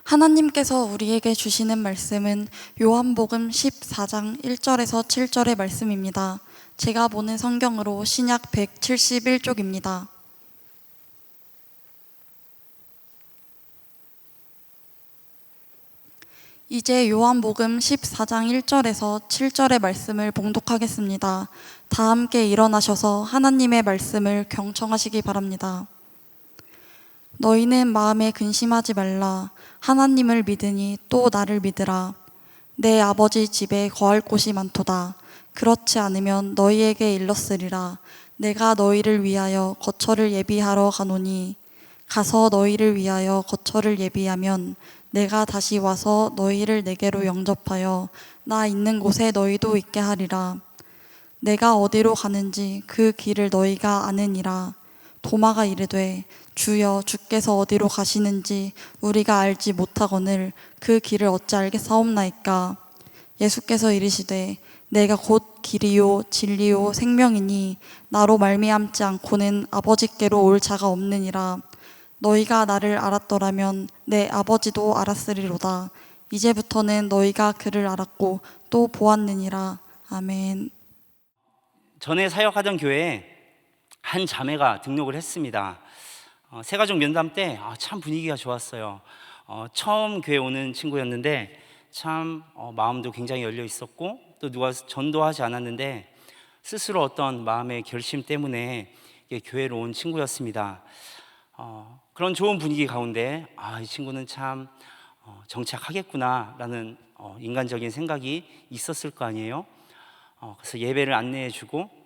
하나님께서 우리에게 주시는 말씀은 요한복음 14장 1절에서 7절의 말씀입니다. 제가 보는 성경으로 신약 171쪽입니다. 이제 요한복음 14장 1절에서 7절의 말씀을 봉독하겠습니다. 다 함께 일어나셔서 하나님의 말씀을 경청하시기 바랍니다. 너희는 마음에 근심하지 말라. 하나님을 믿으니 또 나를 믿으라. 내 아버지 집에 거할 곳이 많도다. 그렇지 않으면 너희에게 일렀으리라. 내가 너희를 위하여 거처를 예비하러 가노니 가서 너희를 위하여 거처를 예비하면 내가 다시 와서 너희를 내게로 영접하여 나 있는 곳에 너희도 있게 하리라. 내가 어디로 가는지 그 길을 너희가 아느니라. 도마가 이르되 주여 주께서 어디로 가시는지 우리가 알지 못하거늘 그 길을 어찌 알겠사옵나이까. 예수께서 이르시되 내가 곧 길이요 진리요 생명이니 나로 말미암지 않고는 아버지께로 올 자가 없느니라. 너희가 나를 알았더라면 내 아버지도 알았으리로다. 이제부터는 너희가 그를 알았고 또 보았느니라. 아멘. 전에 사역하던 교회에 한 자매가 등록을 했습니다. 새가족 면담 때 참 분위기가 좋았어요. 처음 교회 오는 친구였는데 참 마음도 굉장히 열려 있었고 또 누가 전도하지 않았는데 스스로 어떤 마음의 결심 때문에 교회로 온 친구였습니다. 그런 좋은 분위기 가운데 이 친구는 참 정착하겠구나라는 인간적인 생각이 있었을 거 아니에요. 그래서 예배를 안내해주고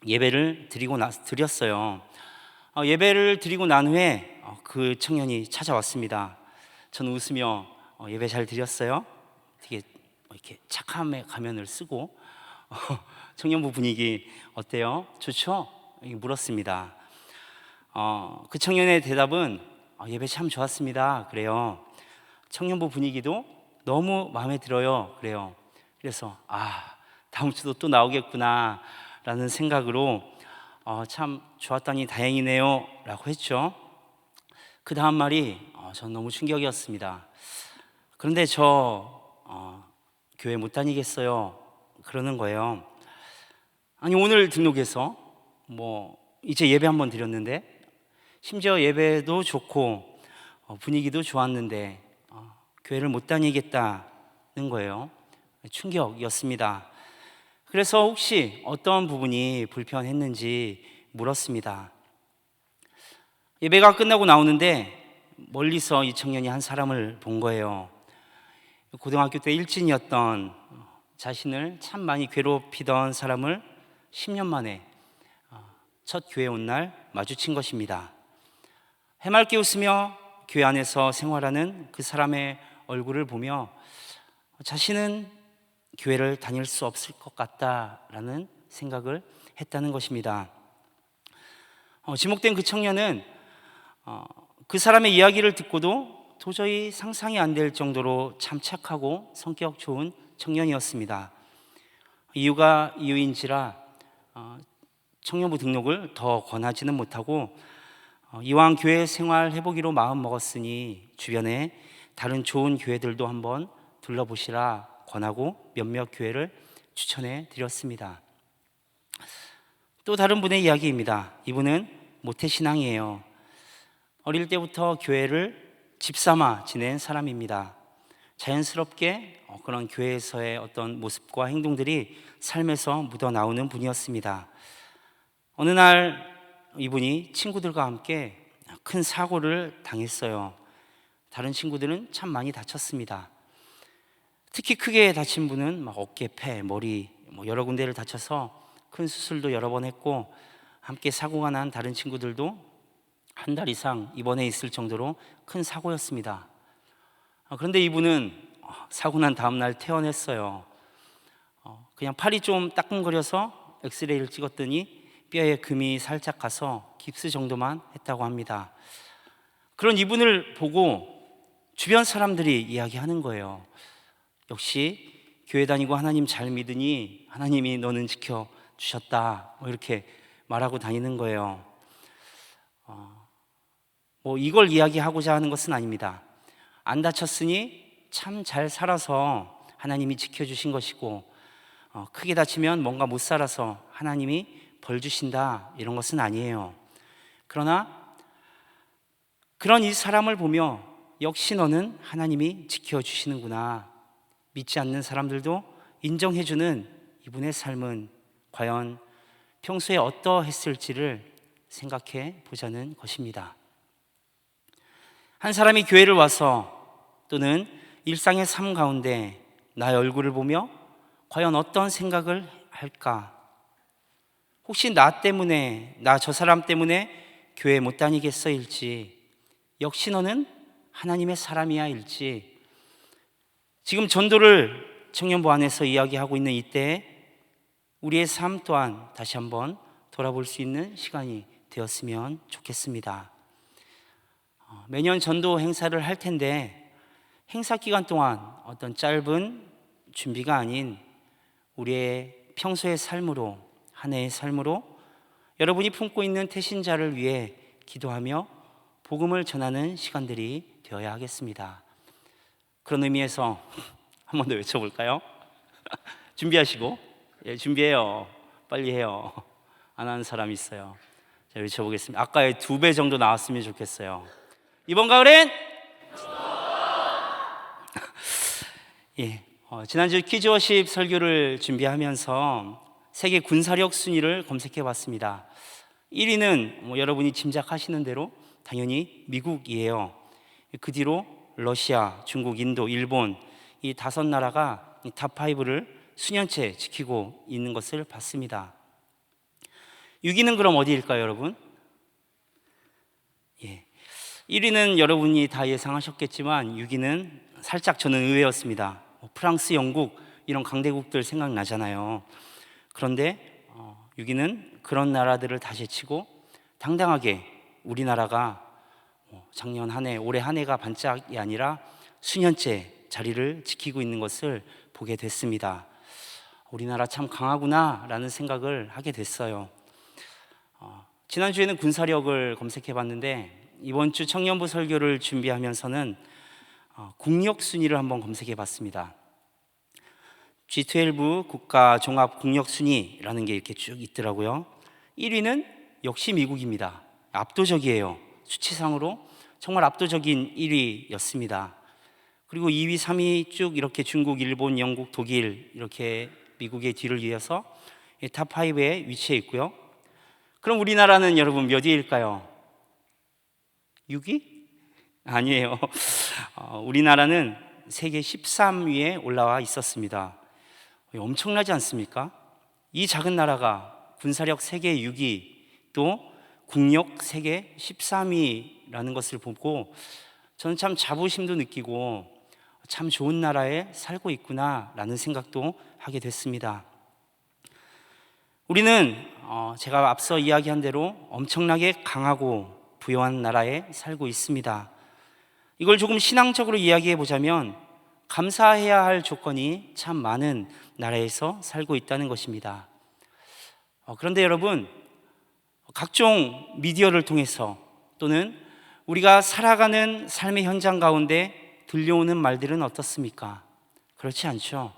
예배를 드렸어요. 예배를 드리고 난 후에 그 청년이 찾아왔습니다. 저는 웃으며 예배 잘 드렸어요? 되게 이렇게 착함의 가면을 쓰고 청년부 분위기 어때요? 좋죠? 물었습니다. 그 청년의 대답은 예배 참 좋았습니다. 그래요. 청년부 분위기도 너무 마음에 들어요. 그래요. 그래서 다음 주도 또 나오겠구나 라는 생각으로 참 좋았다니 다행이네요 라고 했죠. 그 다음 말이 전 너무 충격이었습니다. 그런데 저 교회 못 다니겠어요 그러는 거예요. 아니 오늘 등록해서 이제 예배 한번 드렸는데 심지어 예배도 좋고 분위기도 좋았는데 교회를 못 다니겠다는 거예요. 충격이었습니다. 그래서 혹시 어떤 부분이 불편했는지 물었습니다. 예배가 끝나고 나오는데 멀리서 이 청년이 한 사람을 본 거예요. 고등학교 때 일진이었던 자신을 참 많이 괴롭히던 사람을 10년 만에 첫 교회 온 날 마주친 것입니다. 해맑게 웃으며 교회 안에서 생활하는 그 사람의 얼굴을 보며 자신은 교회를 다닐 수 없을 것 같다라는 생각을 했다는 것입니다. 지목된 그 청년은 그 사람의 이야기를 듣고도 도저히 상상이 안 될 정도로 참 착하고 성격 좋은 청년이었습니다. 이유가 이유인지라 청년부 등록을 더 권하지는 못하고 이왕 교회 생활 해보기로 마음 먹었으니 주변에 다른 좋은 교회들도 한번 둘러보시라 권하고 몇몇 교회를 추천해 드렸습니다. 또 다른 분의 이야기입니다. 이분은 모태신앙이에요. 어릴 때부터 교회를 집삼아 지낸 사람입니다. 자연스럽게 그런 교회에서의 어떤 모습과 행동들이 삶에서 묻어나오는 분이었습니다. 어느 날 이분이 친구들과 함께 큰 사고를 당했어요. 다른 친구들은 참 많이 다쳤습니다. 특히 크게 다친 분은 어깨, 폐, 머리 여러 군데를 다쳐서 큰 수술도 여러 번 했고 함께 사고가 난 다른 친구들도 한 달 이상 입원해 있을 정도로 큰 사고였습니다. 그런데 이분은 사고 난 다음 날 퇴원했어요. 그냥 팔이 좀 따끔거려서 엑스레이를 찍었더니 뼈에 금이 살짝 가서 깁스 정도만 했다고 합니다. 그런 이분을 보고 주변 사람들이 이야기하는 거예요. 역시 교회 다니고 하나님 잘 믿으니 하나님이 너는 지켜주셨다 이렇게 말하고 다니는 거예요. 이걸 이야기하고자 하는 것은 아닙니다. 안 다쳤으니 참 잘 살아서 하나님이 지켜주신 것이고, 크게 다치면 뭔가 못 살아서 하나님이 벌 주신다, 이런 것은 아니에요. 그러나 그런 이 사람을 보며 역시 너는 하나님이 지켜주시는구나, 믿지 않는 사람들도 인정해주는 이분의 삶은 과연 평소에 어떠했을지를 생각해 보자는 것입니다. 한 사람이 교회를 와서 또는 일상의 삶 가운데 나의 얼굴을 보며 과연 어떤 생각을 할까? 혹시 나 때문에, 나 저 사람 때문에 교회 못 다니겠어일지, 역시 너는 하나님의 사람이야 일지, 지금 전도를 청년부 안에서 이야기하고 있는 이때에 우리의 삶 또한 다시 한번 돌아볼 수 있는 시간이 되었으면 좋겠습니다. 매년 전도 행사를 할 텐데 행사 기간 동안 어떤 짧은 준비가 아닌 우리의 평소의 삶으로, 한 해의 삶으로 여러분이 품고 있는 태신자를 위해 기도하며 복음을 전하는 시간들이 되어야 하겠습니다. 그런 의미에서 한 번 더 외쳐볼까요? 준비하시고. 예, 준비해요. 빨리 해요. 안 하는 사람 있어요. 자, 외쳐보겠습니다. 아까의 2배 정도 나왔으면 좋겠어요. 이번 가을엔 예, 지난주 퀴즈워십 설교를 준비하면서 세계 군사력 순위를 검색해 봤습니다. 1위는 여러분이 짐작하시는 대로 당연히 미국이에요. 그 뒤로 러시아, 중국, 인도, 일본, 이 5나라가 탑5를 수년째 지키고 있는 것을 봤습니다. 6위는 그럼 어디일까요, 여러분? 예, 1위는 여러분이 다 예상하셨겠지만 6위는 살짝 저는 의외였습니다. 프랑스, 영국 이런 강대국들 생각나잖아요. 그런데 6위는 그런 나라들을 다 제치고 당당하게 우리나라가 작년 한 해, 올해 한 해가 반짝이 아니라 수년째 자리를 지키고 있는 것을 보게 됐습니다. 우리나라 참 강하구나 라는 생각을 하게 됐어요. 지난주에는 군사력을 검색해 봤는데 이번 주 청년부 설교를 준비하면서는 국력 순위를 한번 검색해 봤습니다. G12 국가 종합 국력 순위라는 게 이렇게 쭉 있더라고요. 1위는 역시 미국입니다. 압도적이에요. 수치상으로 정말 압도적인 1위였습니다. 그리고 2위, 3위 쭉 이렇게 중국, 일본, 영국, 독일 이렇게 미국의 뒤를 이어서 탑5에 위치해 있고요. 그럼 우리나라는 여러분 몇 위일까요? 6위? 아니에요. 우리나라는 세계 13위에 올라와 있었습니다. 엄청나지 않습니까? 이 작은 나라가 군사력 세계 6위, 또 국력 세계 13위라는 것을 보고 저는 참 자부심도 느끼고 참 좋은 나라에 살고 있구나라는 생각도 하게 됐습니다. 우리는 제가 앞서 이야기한 대로 엄청나게 강하고 부유한 나라에 살고 있습니다. 이걸 조금 신앙적으로 이야기해 보자면 감사해야 할 조건이 참 많은 나라에서 살고 있다는 것입니다. 그런데 여러분, 각종 미디어를 통해서 또는 우리가 살아가는 삶의 현장 가운데 들려오는 말들은 어떻습니까? 그렇지 않죠.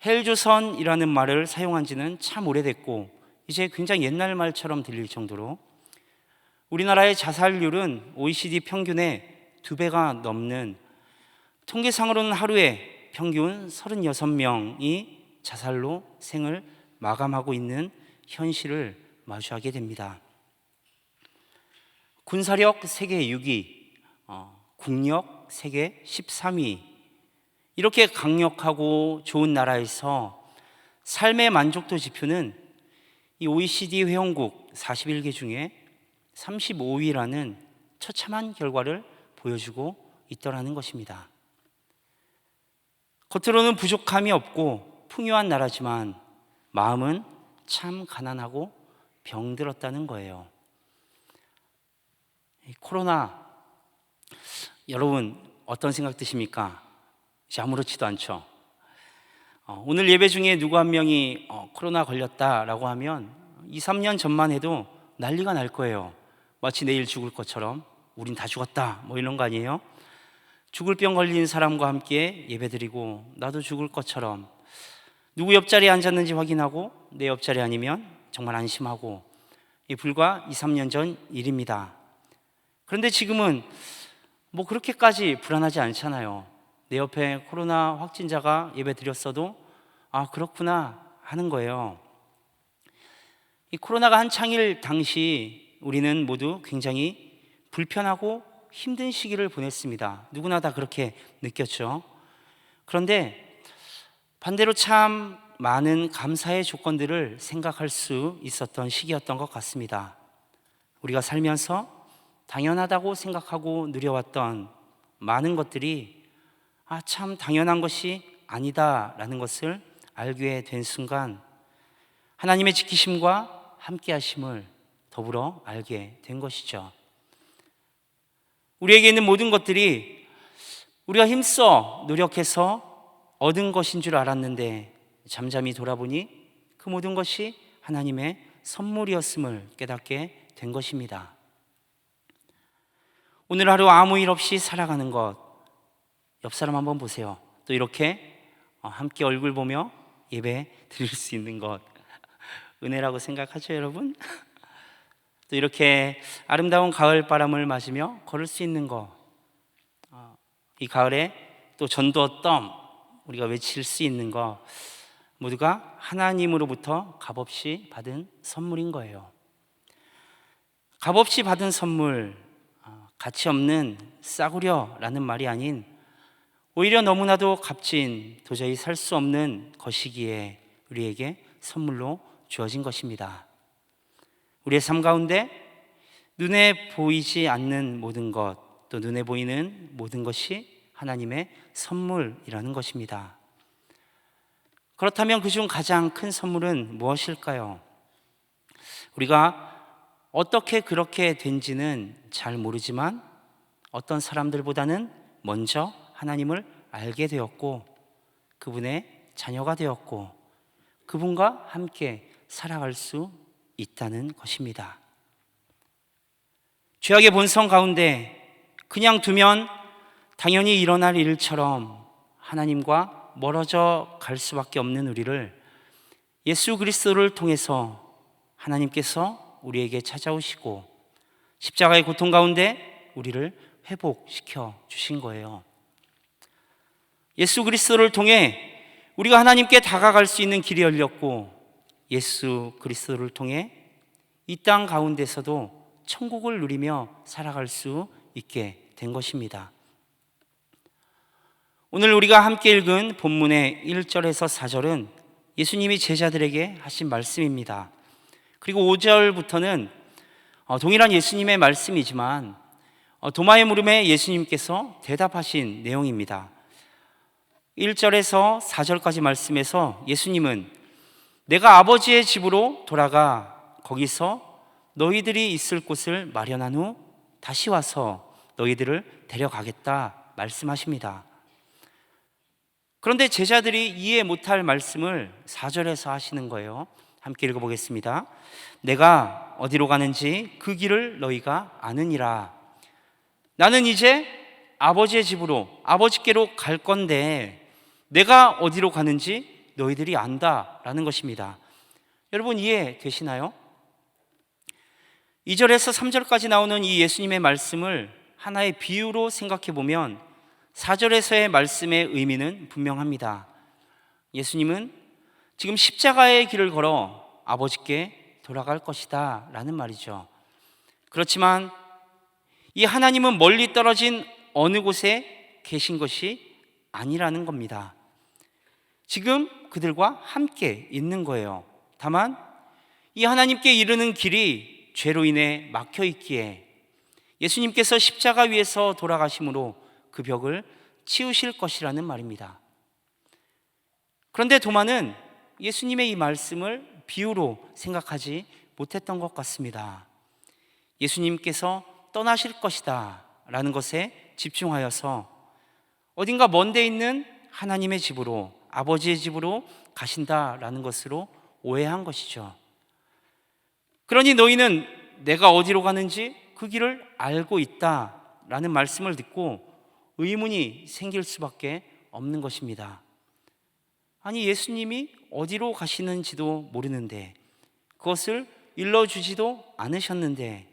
헬조선이라는 말을 사용한 지는 참 오래됐고 이제 굉장히 옛날 말처럼 들릴 정도로 우리나라의 자살률은 OECD 평균의 2배가 넘는, 통계상으로는 하루에 평균 36명이 자살로 생을 마감하고 있는 현실을 마주하게 됩니다. 군사력 세계 6위, 국력 세계 13위, 이렇게 강력하고 좋은 나라에서 삶의 만족도 지표는 이 OECD 회원국 41개 중에 35위라는 처참한 결과를 보여주고 있더라는 것입니다. 겉으로는 부족함이 없고 풍요한 나라지만 마음은 참 가난하고 병들었다는 거예요. 코로나, 여러분 어떤 생각 드십니까? 이제 아무렇지도 않죠. 오늘 예배 중에 누구 한 명이 코로나 걸렸다라고 하면 2, 3년 전만 해도 난리가 날 거예요. 마치 내일 죽을 것처럼 우린 다 죽었다 뭐 이런 거 아니에요? 죽을 병 걸린 사람과 함께 예배드리고 나도 죽을 것처럼 누구 옆자리에 앉았는지 확인하고 내 옆자리 아니면 정말 안심하고, 이 불과 2, 3년 전 일입니다. 그런데 지금은 뭐 그렇게까지 불안하지 않잖아요. 내 옆에 코로나 확진자가 예배드렸어도 그렇구나 하는 거예요. 이 코로나가 한창일 당시 우리는 모두 굉장히 불편하고 힘든 시기를 보냈습니다. 누구나 다 그렇게 느꼈죠. 그런데 반대로 참 많은 감사의 조건들을 생각할 수 있었던 시기였던 것 같습니다. 우리가 살면서 당연하다고 생각하고 누려왔던 많은 것들이 참 당연한 것이 아니다라는 것을 알게 된 순간 하나님의 지키심과 함께 하심을 더불어 알게 된 것이죠. 우리에게 있는 모든 것들이 우리가 힘써 노력해서 얻은 것인 줄 알았는데 잠잠히 돌아보니 그 모든 것이 하나님의 선물이었음을 깨닫게 된 것입니다. 오늘 하루 아무 일 없이 살아가는 것, 옆 사람 한번 보세요. 또 이렇게 함께 얼굴 보며 예배 드릴 수 있는 것, 은혜라고 생각하죠, 여러분? 또 이렇게 아름다운 가을 바람을 맞으며 걸을 수 있는 것, 이 가을에 또 전도었던 우리가 외칠 수 있는 것, 모두가 하나님으로부터 값없이 받은 선물인 거예요. 값없이 받은 선물, 가치 없는 싸구려라는 말이 아닌 오히려 너무나도 값진, 도저히 살 수 없는 것이기에 우리에게 선물로 주어진 것입니다. 우리의 삶 가운데 눈에 보이지 않는 모든 것, 또 눈에 보이는 모든 것이 하나님의 선물이라는 것입니다. 그렇다면 그중 가장 큰 선물은 무엇일까요? 우리가 어떻게 그렇게 된지는 잘 모르지만 어떤 사람들보다는 먼저 하나님을 알게 되었고 그분의 자녀가 되었고 그분과 함께 살아갈 수 있다는 것입니다. 죄악의 본성 가운데 그냥 두면 당연히 일어날 일처럼 하나님과 멀어져 갈 수밖에 없는 우리를 예수 그리스도를 통해서 하나님께서 우리에게 찾아오시고 십자가의 고통 가운데 우리를 회복시켜 주신 거예요. 예수 그리스도를 통해 우리가 하나님께 다가갈 수 있는 길이 열렸고 예수 그리스도를 통해 이 땅 가운데서도 천국을 누리며 살아갈 수 있게 된 것입니다. 오늘 우리가 함께 읽은 본문의 1절에서 4절은 예수님이 제자들에게 하신 말씀입니다. 그리고 5절부터는 동일한 예수님의 말씀이지만 도마의 물음에 예수님께서 대답하신 내용입니다. 1절에서 4절까지 말씀에서 예수님은 내가 아버지의 집으로 돌아가 거기서 너희들이 있을 곳을 마련한 후 다시 와서 너희들을 데려가겠다 말씀하십니다. 그런데 제자들이 이해 못할 말씀을 4절에서 하시는 거예요. 함께 읽어보겠습니다. 내가 어디로 가는지 그 길을 너희가 아느니라. 나는 이제 아버지의 집으로 아버지께로 갈 건데 내가 어디로 가는지 너희들이 안다라는 것입니다. 여러분 이해되시나요? 2절에서 3절까지 나오는 이 예수님의 말씀을 하나의 비유로 생각해 보면 4절에서의 말씀의 의미는 분명합니다. 예수님은 지금 십자가의 길을 걸어 아버지께 돌아갈 것이다 라는 말이죠. 그렇지만 이 하나님은 멀리 떨어진 어느 곳에 계신 것이 아니라는 겁니다. 지금 그들과 함께 있는 거예요. 다만 이 하나님께 이르는 길이 죄로 인해 막혀 있기에 예수님께서 십자가 위에서 돌아가심으로 그 벽을 치우실 것이라는 말입니다. 그런데 도마는 예수님의 이 말씀을 비유로 생각하지 못했던 것 같습니다. 예수님께서 떠나실 것이다 라는 것에 집중하여서 어딘가 먼 데 있는 하나님의 집으로 아버지의 집으로 가신다라는 것으로 오해한 것이죠. 그러니 너희는 내가 어디로 가는지 그 길을 알고 있다라는 말씀을 듣고 의문이 생길 수밖에 없는 것입니다. 아니, 예수님이 어디로 가시는지도 모르는데, 그것을 일러주지도 않으셨는데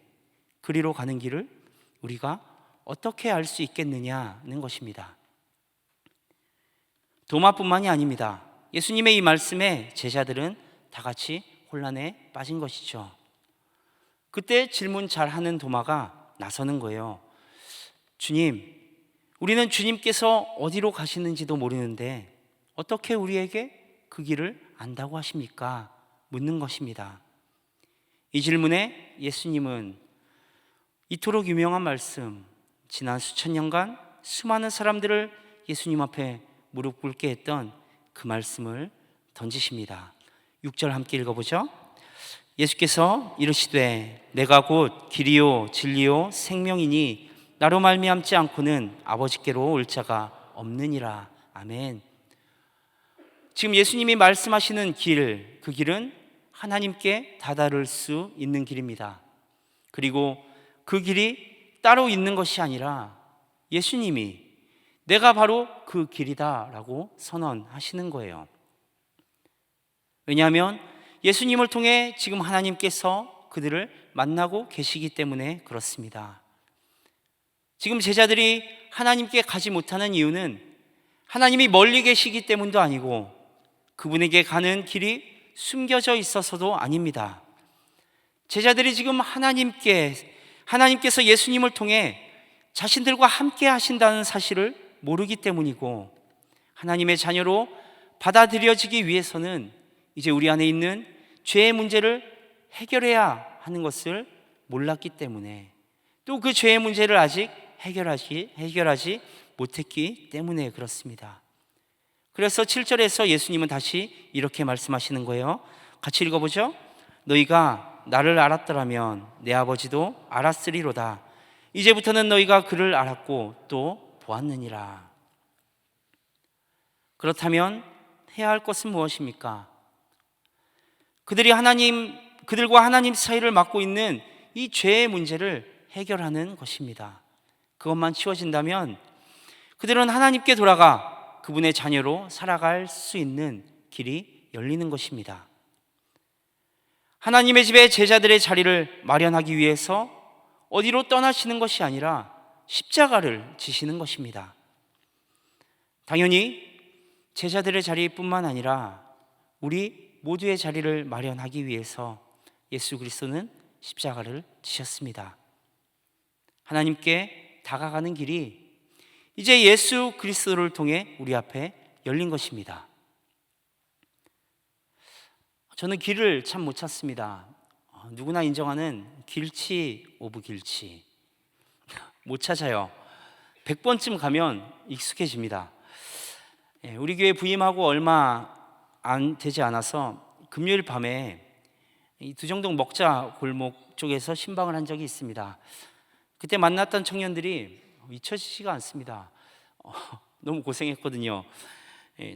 그리로 가는 길을 우리가 어떻게 알 수 있겠느냐는 것입니다. 도마뿐만이 아닙니다. 예수님의 이 말씀에 제자들은 다 같이 혼란에 빠진 것이죠. 그때 질문 잘하는 도마가 나서는 거예요. 주님, 우리는 주님께서 어디로 가시는지도 모르는데 어떻게 우리에게 그 길을 안다고 하십니까? 묻는 것입니다. 이 질문에 예수님은 이토록 유명한 말씀, 지난 수천 년간 수많은 사람들을 예수님 앞에 무릎 꿇게 했던 그 말씀을 던지십니다. 6절 함께 읽어보죠. 예수께서 이르시되 내가 곧 길이요 진리요 생명이니 나로 말미암지 않고는 아버지께로 올 자가 없느니라. 아멘. 지금 예수님이 말씀하시는 길, 그 길은 하나님께 다다를 수 있는 길입니다. 그리고 그 길이 따로 있는 것이 아니라 예수님이 내가 바로 그 길이다라고 선언하시는 거예요. 왜냐하면 예수님을 통해 지금 하나님께서 그들을 만나고 계시기 때문에 그렇습니다. 지금 제자들이 하나님께 가지 못하는 이유는 하나님이 멀리 계시기 때문도 아니고 그분에게 가는 길이 숨겨져 있어서도 아닙니다. 제자들이 지금 하나님께서 예수님을 통해 자신들과 함께 하신다는 사실을 모르기 때문이고, 하나님의 자녀로 받아들여지기 위해서는 이제 우리 안에 있는 죄의 문제를 해결해야 하는 것을 몰랐기 때문에, 또 그 죄의 문제를 아직 해결하지 못했기 때문에 그렇습니다. 그래서 7절에서 예수님은 다시 이렇게 말씀하시는 거예요. 같이 읽어보죠. 너희가 나를 알았더라면 내 아버지도 알았으리로다. 이제부터는 너희가 그를 알았고 또 보았느니라. 그렇다면 해야 할 것은 무엇입니까? 그들과 하나님 사이를 막고 있는 이 죄의 문제를 해결하는 것입니다. 그것만 치워진다면 그들은 하나님께 돌아가 그분의 자녀로 살아갈 수 있는 길이 열리는 것입니다. 하나님의 집에 제자들의 자리를 마련하기 위해서 어디로 떠나시는 것이 아니라 십자가를 지시는 것입니다. 당연히 제자들의 자리뿐만 아니라 우리 모두의 자리를 마련하기 위해서 예수 그리스도는 십자가를 지셨습니다. 하나님께 다가가는 길이 이제 예수 그리스도를 통해 우리 앞에 열린 것입니다. 저는 길을 참 못 찾습니다. 누구나 인정하는 길치 오브 길치 못 찾아요. 100번쯤 가면 익숙해집니다. 우리 교회 부임하고 얼마 안 되지 않아서 금요일 밤에 이 두정동 먹자 골목 쪽에서 신방을 한 적이 있습니다. 그때 만났던 청년들이 잊혀지지가 않습니다. 너무 고생했거든요.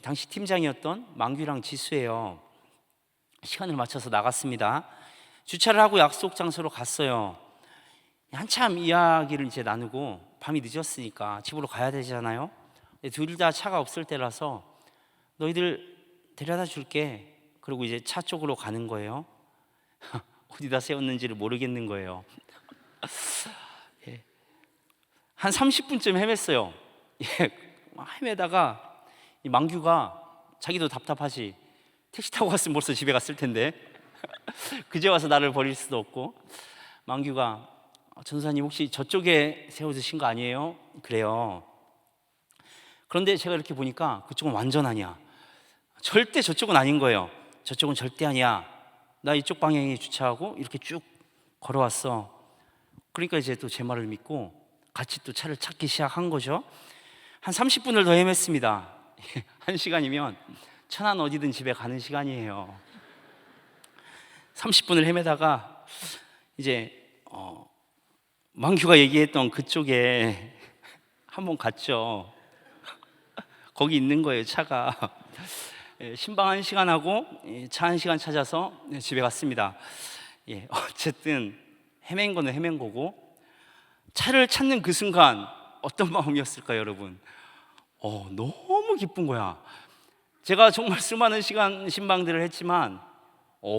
당시 팀장이었던 망규랑 지수예요. 시간을 맞춰서 나갔습니다. 주차를 하고 약속 장소로 갔어요. 한참 이야기를 이제 나누고 밤이 늦었으니까 집으로 가야 되잖아요. 둘 다 차가 없을 때라서 너희들 데려다 줄게. 그리고 이제 차 쪽으로 가는 거예요. 어디다 세웠는지를 모르겠는 거예요. 한 30분쯤 헤맸어요. 헤매다가 이 망규가 자기도 답답하지, 택시 타고 갔으면 벌써 집에 갔을 텐데 그제 와서 나를 버릴 수도 없고, 망규가 전사님 혹시 저쪽에 세워주신 거 아니에요? 그래요. 그런데 제가 이렇게 보니까 그쪽은 완전 아니야. 절대 저쪽은 아닌 거예요. 저쪽은 절대 아니야. 나 이쪽 방향에 주차하고 이렇게 쭉 걸어왔어. 그러니까 이제 또 제 말을 믿고 같이 또 차를 찾기 시작한 거죠. 한 30분을 더 헤맸습니다. 1시간이면 천안 어디든 집에 가는 시간이에요. 30분을 헤매다가 이제 망규가 얘기했던 그쪽에 한번 갔죠. 거기 있는 거예요, 차가. 신방 1시간 하고 차 1시간 찾아서 집에 갔습니다. 어쨌든 헤맨 거는 헤맨 거고, 차를 찾는 그 순간 어떤 마음이었을까요, 여러분? 너무 기쁜 거야. 제가 정말 수많은 시간 신방들을 했지만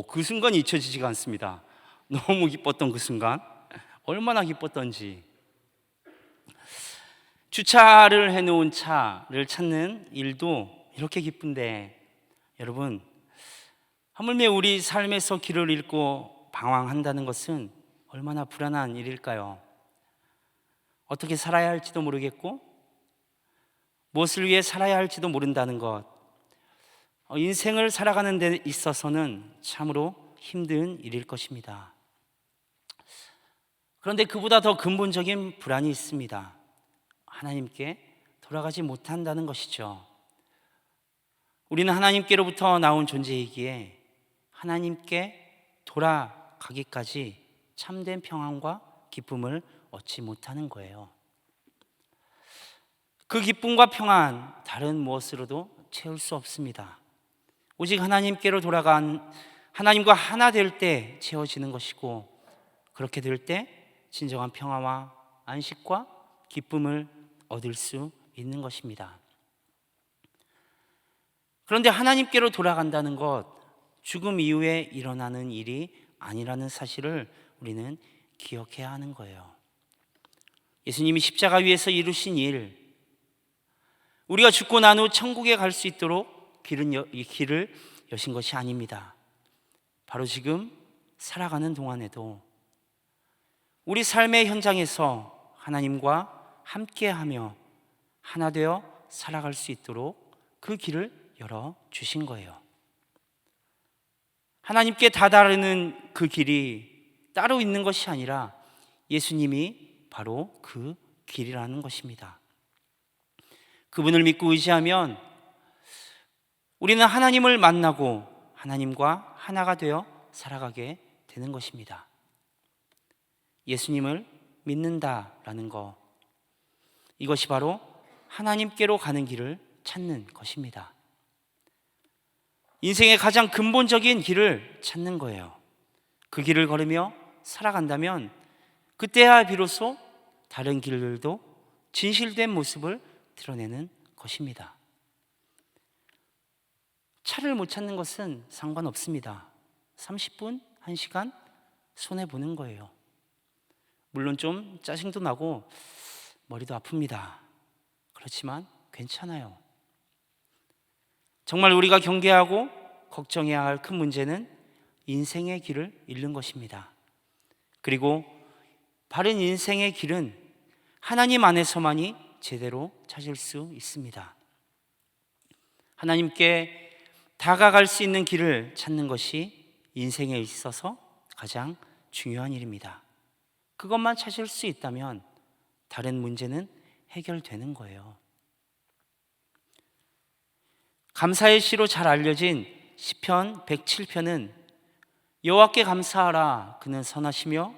그 순간이 잊혀지지가 않습니다. 너무 기뻤던 그 순간, 얼마나 기뻤던지. 주차를 해놓은 차를 찾는 일도 이렇게 기쁜데, 여러분, 하물며 우리 삶에서 길을 잃고 방황한다는 것은 얼마나 불안한 일일까요? 어떻게 살아야 할지도 모르겠고 무엇을 위해 살아야 할지도 모른다는 것, 인생을 살아가는 데 있어서는 참으로 힘든 일일 것입니다. 그런데 그보다 더 근본적인 불안이 있습니다. 하나님께 돌아가지 못한다는 것이죠. 우리는 하나님께로부터 나온 존재이기에 하나님께 돌아가기까지 참된 평안과 기쁨을 얻지 못하는 거예요. 그 기쁨과 평안, 다른 무엇으로도 채울 수 없습니다. 오직 하나님께로 돌아간, 하나님과 하나 될 때 채워지는 것이고, 그렇게 될 때 진정한 평화와 안식과 기쁨을 얻을 수 있는 것입니다. 그런데 하나님께로 돌아간다는 것, 죽음 이후에 일어나는 일이 아니라는 사실을 우리는 기억해야 하는 거예요. 예수님이 십자가 위에서 이루신 일, 우리가 죽고 난 후 천국에 갈 수 있도록 이 길을 여신 것이 아닙니다. 바로 지금 살아가는 동안에도 우리 삶의 현장에서 하나님과 함께하며 하나 되어 살아갈 수 있도록 그 길을 열어주신 거예요. 하나님께 다다르는 그 길이 따로 있는 것이 아니라 예수님이 바로 그 길이라는 것입니다. 그분을 믿고 의지하면 우리는 하나님을 만나고 하나님과 하나가 되어 살아가게 되는 것입니다. 예수님을 믿는다라는 것, 이것이 바로 하나님께로 가는 길을 찾는 것입니다. 인생의 가장 근본적인 길을 찾는 거예요. 그 길을 걸으며 살아간다면 그때야 비로소 다른 길들도 진실된 모습을 드러내는 것입니다. 차를 못 찾는 것은 상관없습니다. 30분, 1시간 손해보는 거예요. 물론 좀 짜증도 나고 머리도 아픕니다. 그렇지만 괜찮아요. 정말 우리가 경계하고 걱정해야 할 큰 문제는 인생의 길을 잃는 것입니다. 그리고 바른 인생의 길은 하나님 안에서만이 제대로 찾을 수 있습니다. 하나님께 다가갈 수 있는 길을 찾는 것이 인생에 있어서 가장 중요한 일입니다. 그것만 찾을 수 있다면 다른 문제는 해결되는 거예요. 감사의 시로 잘 알려진 시편 107편은 여호와께 감사하라, 그는 선하시며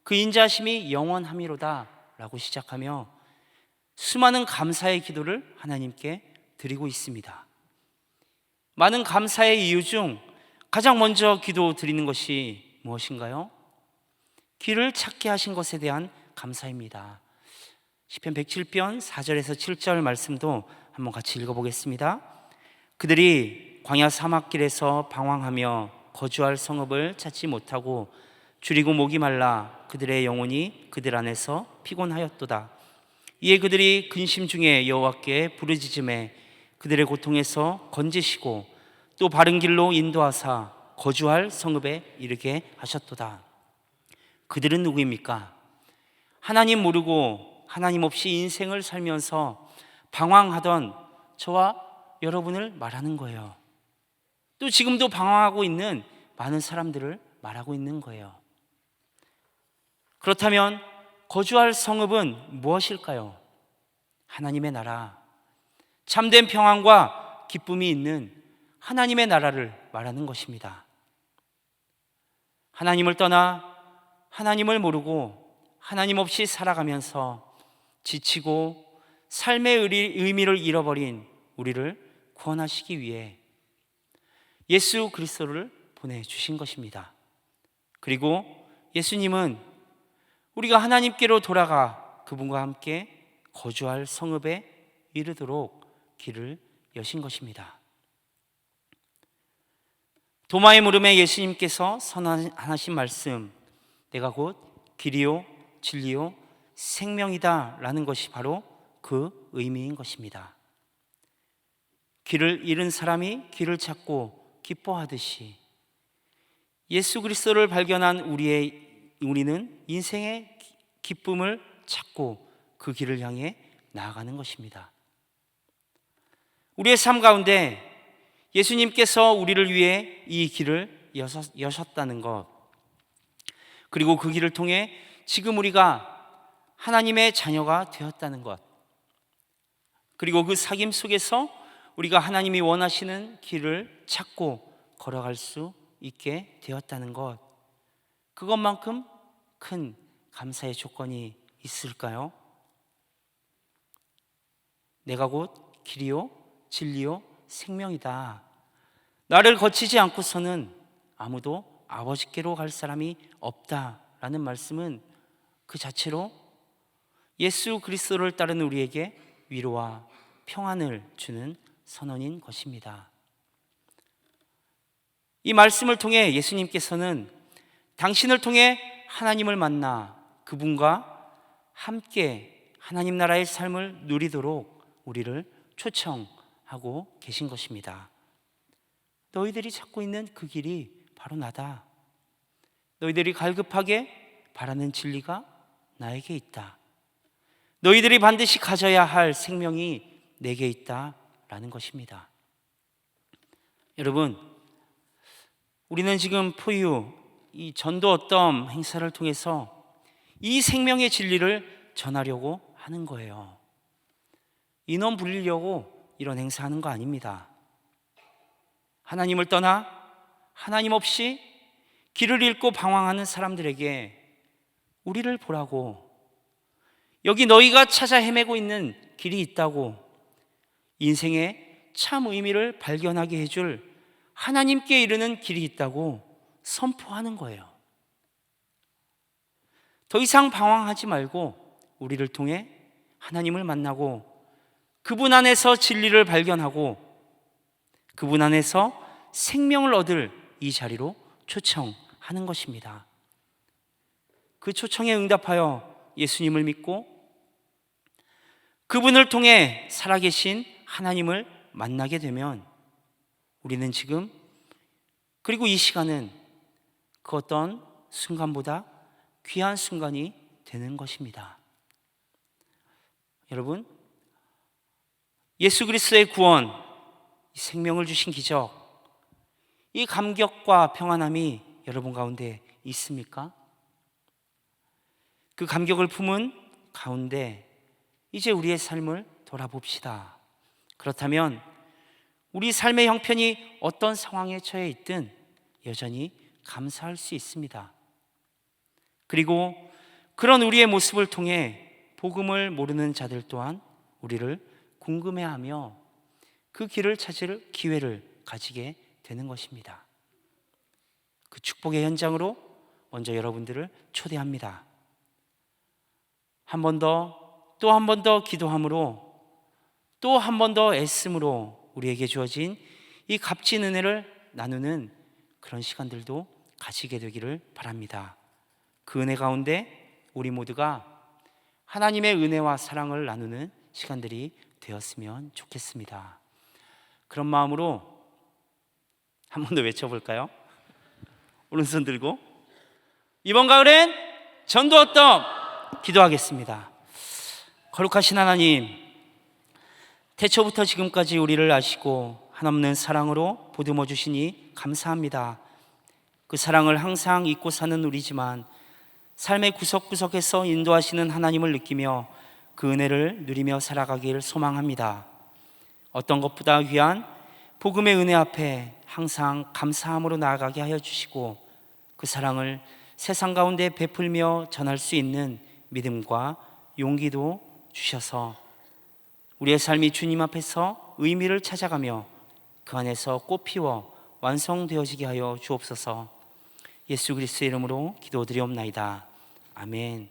그 인자하심이 영원함이로다 라고 시작하며 수많은 감사의 기도를 하나님께 드리고 있습니다. 많은 감사의 이유 중 가장 먼저 기도 드리는 것이 무엇인가요? 길을 찾게 하신 것에 대한 감사입니다. 시편 107편 4절에서 7절 말씀도 한번 같이 읽어보겠습니다. 그들이 광야 사막길에서 방황하며 거주할 성읍을 찾지 못하고 줄이고 목이 말라 그들의 영혼이 그들 안에서 피곤하였도다. 이에 그들이 근심 중에 여호와께 부르짖음에 그들의 고통에서 건지시고 또 바른 길로 인도하사 거주할 성읍에 이르게 하셨도다. 그들은 누구입니까? 하나님 모르고 하나님 없이 인생을 살면서 방황하던 저와 여러분을 말하는 거예요. 또 지금도 방황하고 있는 많은 사람들을 말하고 있는 거예요. 그렇다면 거주할 성읍은 무엇일까요? 하나님의 나라, 참된 평안과 기쁨이 있는 하나님의 나라를 말하는 것입니다. 하나님을 떠나 하나님을 모르고 하나님 없이 살아가면서 지치고 삶의 의미를 잃어버린 우리를 구원하시기 위해 예수 그리스도를 보내주신 것입니다. 그리고 예수님은 우리가 하나님께로 돌아가 그분과 함께 거주할 성읍에 이르도록 길을 여신 것입니다. 도마의 물음에 예수님께서 선언하신 말씀, 내가 곧 길이요 진리요 생명이다 라는 것이 바로 그 의미인 것입니다. 길을 잃은 사람이 길을 찾고 기뻐하듯이 예수 그리스도를 발견한 우리는 인생의 기쁨을 찾고 그 길을 향해 나아가는 것입니다. 우리의 삶 가운데 예수님께서 우리를 위해 이 길을 여셨다는 것, 그리고 그 길을 통해 지금 우리가 하나님의 자녀가 되었다는 것, 그리고 그 사귐 속에서 우리가 하나님이 원하시는 길을 찾고 걸어갈 수 있게 되었다는 것, 그것만큼 큰 감사의 조건이 있을까요? 내가 곧 길이요 진리요 생명이다. 나를 거치지 않고서는 아무도 아버지께로 갈 사람이 없다라는 말씀은 그 자체로 예수 그리스도를 따르는 우리에게 위로와 평안을 주는 선언인 것입니다. 이 말씀을 통해 예수님께서는 당신을 통해 하나님을 만나 그분과 함께 하나님 나라의 삶을 누리도록 우리를 초청하고 계신 것입니다. 너희들이 찾고 있는 그 길이 바로 나다. 너희들이 갈급하게 바라는 진리가 나에게 있다. 너희들이 반드시 가져야 할 생명이 내게 있다라는 것입니다. 여러분, 우리는 지금 포유 이 전도 어덤 행사를 통해서 이 생명의 진리를 전하려고 하는 거예요. 인원 불리려고 이런 행사하는 거 아닙니다. 하나님을 떠나 하나님 없이 길을 잃고 방황하는 사람들에게 우리를 보라고, 여기 너희가 찾아 헤매고 있는 길이 있다고, 인생의 참 의미를 발견하게 해줄 하나님께 이르는 길이 있다고 선포하는 거예요. 더 이상 방황하지 말고 우리를 통해 하나님을 만나고 그분 안에서 진리를 발견하고 그분 안에서 생명을 얻을 이 자리로 초청하는 것입니다. 그 초청에 응답하여 예수님을 믿고 그분을 통해 살아계신 하나님을 만나게 되면 우리는 지금, 그리고 이 시간은 그 어떤 순간보다 귀한 순간이 되는 것입니다. 여러분, 예수 그리스도의 구원, 생명을 주신 기적, 이 감격과 평안함이 여러분 가운데 있습니까? 그 감격을 품은 가운데 이제 우리의 삶을 돌아봅시다. 그렇다면 우리 삶의 형편이 어떤 상황에 처해 있든 여전히 감사할 수 있습니다. 그리고 그런 우리의 모습을 통해 복음을 모르는 자들 또한 우리를 궁금해하며 그 길을 찾을 기회를 가지게 되는 것입니다. 그 축복의 현장으로 먼저 여러분들을 초대합니다. 한 번 더, 또 한 번 더 기도함으로, 또 한 번 더 애씀으로 우리에게 주어진 이 값진 은혜를 나누는 그런 시간들도 가지게 되기를 바랍니다. 그 은혜 가운데 우리 모두가 하나님의 은혜와 사랑을 나누는 시간들이 되었으면 좋겠습니다. 그런 마음으로 한 번 더 외쳐볼까요? 오른손 들고 이번 가을엔 전도 어덤 기도하겠습니다. 거룩하신 하나님, 태초부터 지금까지 우리를 아시고 한없는 사랑으로 보듬어 주시니 감사합니다. 그 사랑을 항상 잊고 사는 우리지만 삶의 구석구석에서 인도하시는 하나님을 느끼며 그 은혜를 누리며 살아가길 소망합니다. 어떤 것보다 귀한 복음의 은혜 앞에 항상 감사함으로 나아가게 하여 주시고 그 사랑을 세상 가운데 베풀며 전할 수 있는 믿음과 용기도 주셔서 우리의 삶이 주님 앞에서 의미를 찾아가며 그 안에서 꽃피워 완성되어지게 하여 주옵소서. 예수 그리스도의 이름으로 기도드리옵나이다. 아멘.